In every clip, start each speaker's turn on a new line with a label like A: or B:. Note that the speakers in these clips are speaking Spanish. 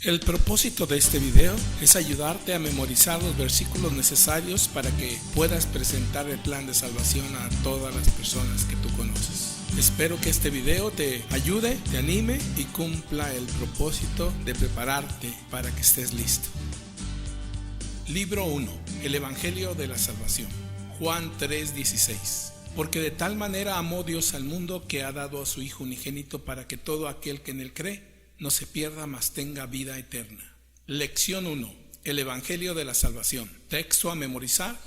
A: El propósito de este video es ayudarte a memorizar los versículos necesarios para que puedas presentar el plan de salvación a todas las personas que tú conoces. Espero que este video te ayude, te anime y cumpla el propósito de prepararte para que estés listo. Libro 1. El Evangelio de la Salvación. Juan 3:16. Porque de tal manera amó Dios al mundo que ha dado a su Hijo unigénito para que todo aquel que en él cree no se pierda, mas tenga vida eterna. Lección 1. El Evangelio de la Salvación. Texto a memorizar.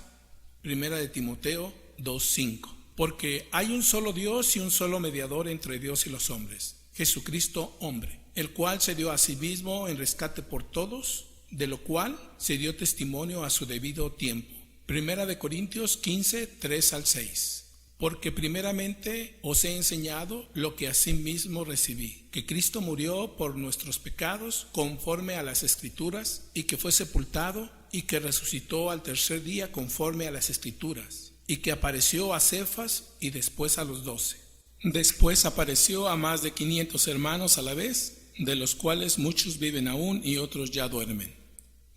A: 1 de Timoteo 2:5. Porque hay un solo Dios y un solo mediador entre Dios y los hombres, Jesucristo hombre, el cual se dio a sí mismo en rescate por todos, de lo cual se dio testimonio a su debido tiempo. 1 de Corintios 15, 3 al 6. Porque primeramente os he enseñado lo que asimismo recibí, que Cristo murió por nuestros pecados conforme a las Escrituras, y que fue sepultado, y que resucitó al tercer día conforme a las Escrituras, y que apareció a Cefas y después a los 12. Después apareció a más de 500 hermanos a la vez, de los cuales muchos viven aún y otros ya duermen.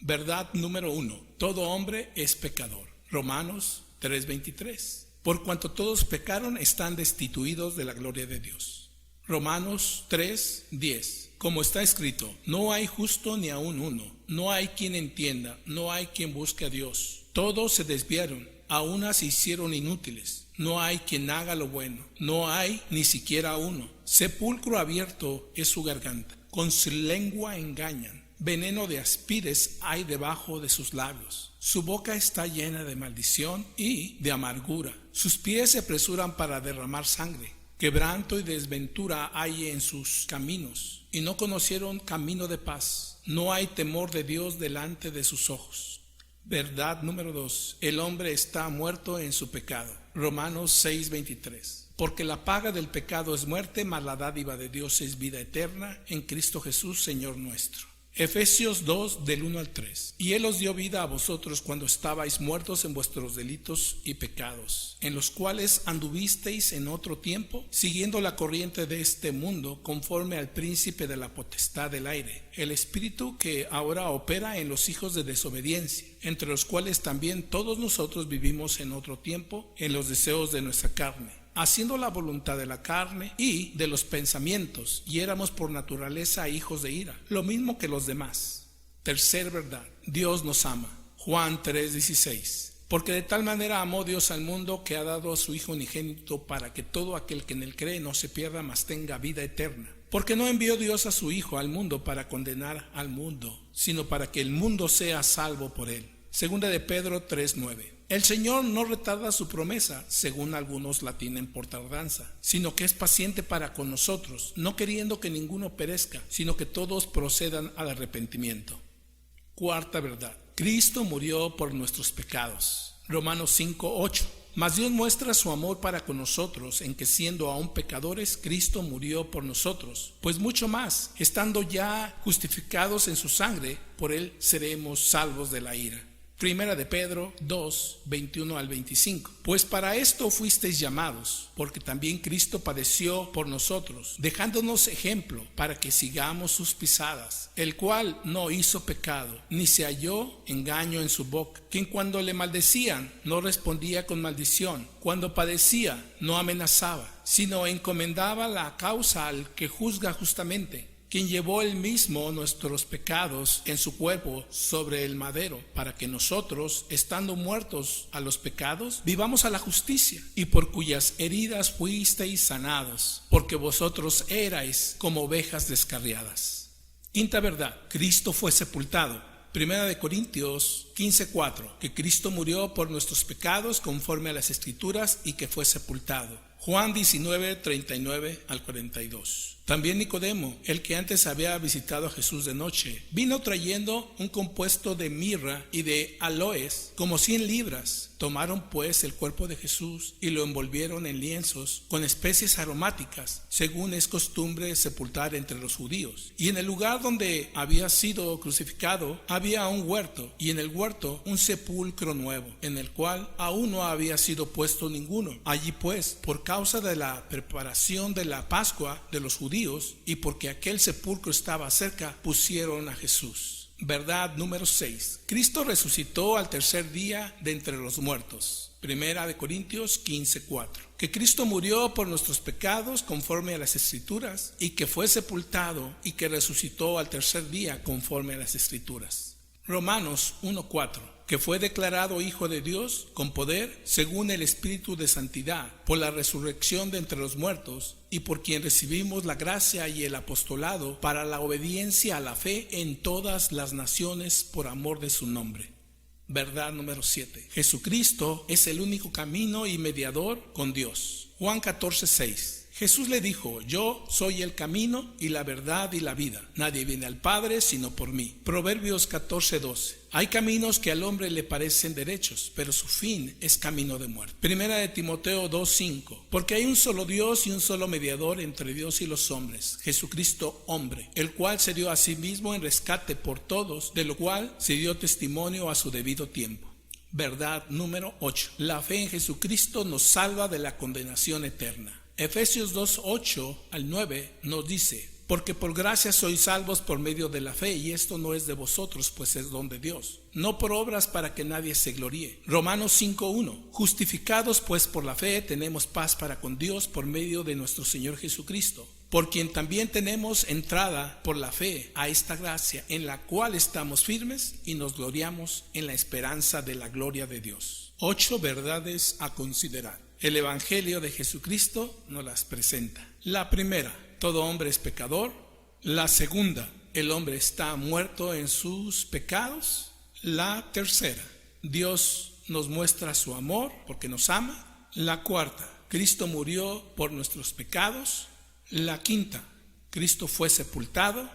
A: Verdad número 1. Todo hombre es pecador. Romanos 3:23. Por cuanto todos pecaron, están destituidos de la gloria de Dios. Romanos 3:10. Como está escrito, no hay justo ni aun uno, no hay quien entienda, no hay quien busque a Dios. Todos se desviaron, a una se hicieron inútiles. No hay quien haga lo bueno, no hay ni siquiera uno. Sepulcro abierto es su garganta, con su lengua engañan. Veneno de áspides hay debajo de sus labios. Su boca está llena de maldición y de amargura. Sus pies se apresuran para derramar sangre. Quebranto y desventura hay en sus caminos, y no conocieron camino de paz. No hay temor de Dios delante de sus ojos. Verdad número 2. El hombre está muerto en su pecado. Romanos 6:23. Porque la paga del pecado es muerte, mas la dádiva de Dios es vida eterna en Cristo Jesús, Señor nuestro. Efesios 2, del 1 al 3. Y Él os dio vida a vosotros cuando estabais muertos en vuestros delitos y pecados, en los cuales anduvisteis en otro tiempo, siguiendo la corriente de este mundo, conforme al príncipe de la potestad del aire, el espíritu que ahora opera en los hijos de desobediencia, entre los cuales también todos nosotros vivimos en otro tiempo, en los deseos de nuestra carne, haciendo la voluntad de la carne y de los pensamientos, y éramos por naturaleza hijos de ira, lo mismo que los demás. Tercer verdad, Dios nos ama. Juan 3:16. Porque de tal manera amó Dios al mundo que ha dado a su Hijo unigénito para que todo aquel que en él cree no se pierda, mas tenga vida eterna. Porque no envió Dios a su Hijo al mundo para condenar al mundo, sino para que el mundo sea salvo por él. Segunda de Pedro 3:9. El Señor no retarda su promesa, según algunos la tienen por tardanza, sino que es paciente para con nosotros, no queriendo que ninguno perezca, sino que todos procedan al arrepentimiento. Cuarta verdad, Cristo murió por nuestros pecados. Romanos 5:8. Mas Dios muestra su amor para con nosotros en que, siendo aún pecadores, Cristo murió por nosotros. Pues mucho más, estando ya justificados en su sangre, por él seremos salvos de la ira. Primera de Pedro 2, 21 al 25. Pues para esto fuisteis llamados, porque también Cristo padeció por nosotros, dejándonos ejemplo para que sigamos sus pisadas, el cual no hizo pecado, ni se halló engaño en su boca, quien cuando le maldecían no respondía con maldición, cuando padecía no amenazaba, sino encomendaba la causa al que juzga justamente, quien llevó él mismo nuestros pecados en su cuerpo sobre el madero, para que nosotros, estando muertos a los pecados, vivamos a la justicia, y por cuyas heridas fuisteis sanados, porque vosotros erais como ovejas descarriadas. Quinta verdad, Cristo fue sepultado. 1 de Corintios 15:4. Que Cristo murió por nuestros pecados conforme a las Escrituras y que fue sepultado. Juan 19:39 al 42. También Nicodemo, el que antes había visitado a Jesús de noche, vino trayendo un compuesto de mirra y de aloes, como 100 libras, Tomaron pues el cuerpo de Jesús y lo envolvieron en lienzos con especies aromáticas, según es costumbre sepultar entre los judíos. Y en el lugar donde había sido crucificado había un huerto, y en el huerto un sepulcro nuevo, en el cual aún no había sido puesto ninguno. Allí pues, por causa de la preparación de la Pascua de los judíos, y porque aquel sepulcro estaba cerca, pusieron a Jesús. Verdad número 6. Cristo resucitó al tercer día de entre los muertos. Primera de Corintios 15:4. Que Cristo murió por nuestros pecados conforme a las Escrituras, y que fue sepultado y que resucitó al tercer día conforme a las Escrituras. Romanos 1:4. Que fue declarado Hijo de Dios con poder según el Espíritu de Santidad, por la resurrección de entre los muertos, y por quien recibimos la gracia y el apostolado para la obediencia a la fe en todas las naciones por amor de su nombre. Verdad número 7. Jesucristo es el único camino y mediador con Dios. Juan 14:6. Jesús le dijo: yo soy el camino y la verdad y la vida. Nadie viene al Padre sino por mí. Proverbios 14:12. Hay caminos que al hombre le parecen derechos, pero su fin es camino de muerte. Primera de Timoteo 2:5. Porque hay un solo Dios y un solo mediador entre Dios y los hombres, Jesucristo hombre, el cual se dio a sí mismo en rescate por todos, de lo cual se dio testimonio a su debido tiempo. Verdad número 8. La fe en Jesucristo nos salva de la condenación eterna. Efesios 2:8 al 9 nos dice: porque por gracia sois salvos por medio de la fe, y esto no es de vosotros, pues es don de Dios, no por obras para que nadie se gloríe. Romanos 5:1. Justificados pues por la fe tenemos paz para con Dios por medio de nuestro Señor Jesucristo, por quien también tenemos entrada por la fe a esta gracia, en la cual estamos firmes y nos gloriamos en la esperanza de la gloria de Dios. 8 verdades a considerar. El Evangelio de Jesucristo nos las presenta. La primera: todo hombre es pecador. La segunda: el hombre está muerto en sus pecados. La tercera: Dios nos muestra su amor porque nos ama. La cuarta: Cristo murió por nuestros pecados. La quinta: Cristo fue sepultado.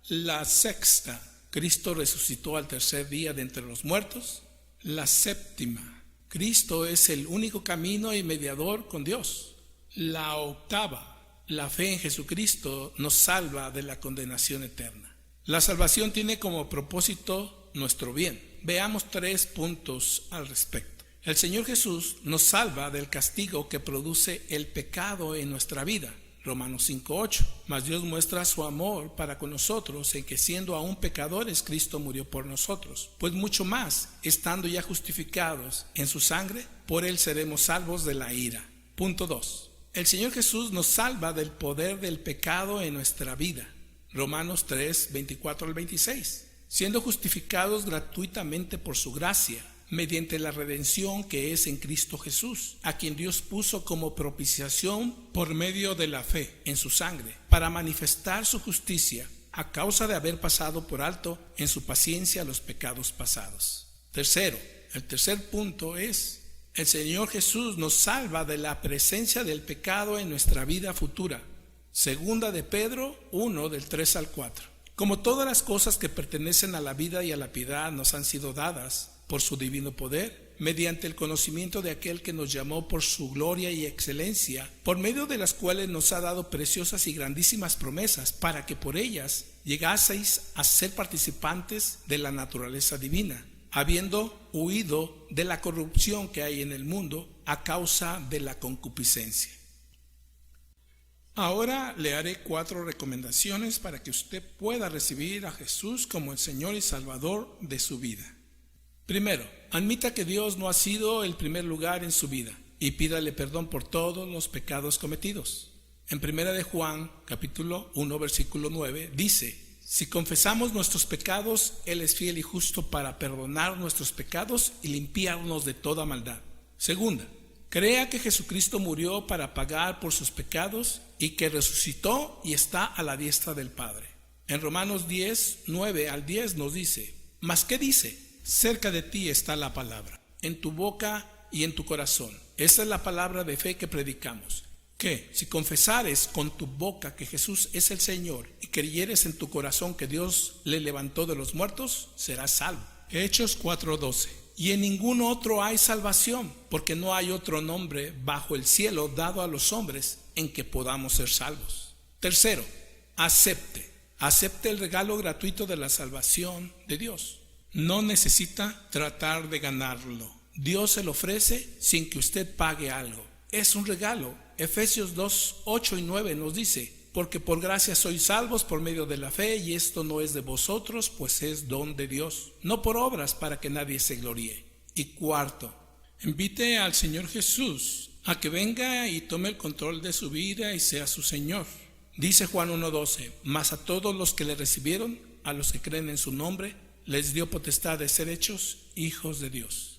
A: La sexta: Cristo resucitó al tercer día de entre los muertos. La séptima: Cristo es el único camino y mediador con Dios. La octava: la fe en Jesucristo nos salva de la condenación eterna. La salvación tiene como propósito nuestro bien. Veamos 3 puntos al respecto. El Señor Jesús nos salva del castigo que produce el pecado en nuestra vida. Romanos 5:8. Mas Dios muestra su amor para con nosotros en que, siendo aún pecadores, Cristo murió por nosotros. Pues mucho más, estando ya justificados en su sangre, por él seremos salvos de la ira. Punto 2. El Señor Jesús nos salva del poder del pecado en nuestra vida. Romanos 3:24 al 26. Siendo justificados gratuitamente por su gracia, mediante la redención que es en Cristo Jesús, a quien Dios puso como propiciación por medio de la fe en su sangre, para manifestar su justicia a causa de haber pasado por alto en su paciencia los pecados pasados. Tercero, el tercer punto es: el Señor Jesús nos salva de la presencia del pecado en nuestra vida futura. Segunda de Pedro 1 del 3 al 4. Como todas las cosas que pertenecen a la vida y a la piedad nos han sido dadas por su divino poder, mediante el conocimiento de aquel que nos llamó por su gloria y excelencia, por medio de las cuales nos ha dado preciosas y grandísimas promesas, para que por ellas llegaseis a ser participantes de la naturaleza divina, habiendo huido de la corrupción que hay en el mundo a causa de la concupiscencia. Ahora le haré 4 recomendaciones para que usted pueda recibir a Jesús como el Señor y Salvador de su vida. Primero, admita que Dios no ha sido el primer lugar en su vida y pídale perdón por todos los pecados cometidos. En Primera de Juan, capítulo 1, versículo 9, dice: si confesamos nuestros pecados, Él es fiel y justo para perdonar nuestros pecados y limpiarnos de toda maldad. Segunda, crea que Jesucristo murió para pagar por sus pecados y que resucitó y está a la diestra del Padre. En Romanos 10, 9 al 10 nos dice: ¿mas qué dice? Cerca de ti está la palabra, en tu boca y en tu corazón. Esa es la palabra de fe que predicamos. Que si confesares con tu boca que Jesús es el Señor y creyeres en tu corazón que Dios le levantó de los muertos, serás salvo. Hechos 4:12. y en ningún otro hay salvación, porque no hay otro nombre bajo el cielo dado a los hombres en que podamos ser salvos. Tercero, acepte el regalo gratuito de la salvación de Dios. No necesita tratar de ganarlo. Dios se lo ofrece sin que usted pague algo. Es un regalo. Efesios 2, 8 y 9 nos dice: porque por gracia sois salvos por medio de la fe, y esto no es de vosotros, pues es don de Dios, no por obras, para que nadie se gloríe. Y cuarto, invite al Señor Jesús a que venga y tome el control de su vida y sea su Señor. Dice Juan 1:12: mas a todos los que le recibieron, a los que creen en su nombre, les dio potestad de ser hechos hijos de Dios.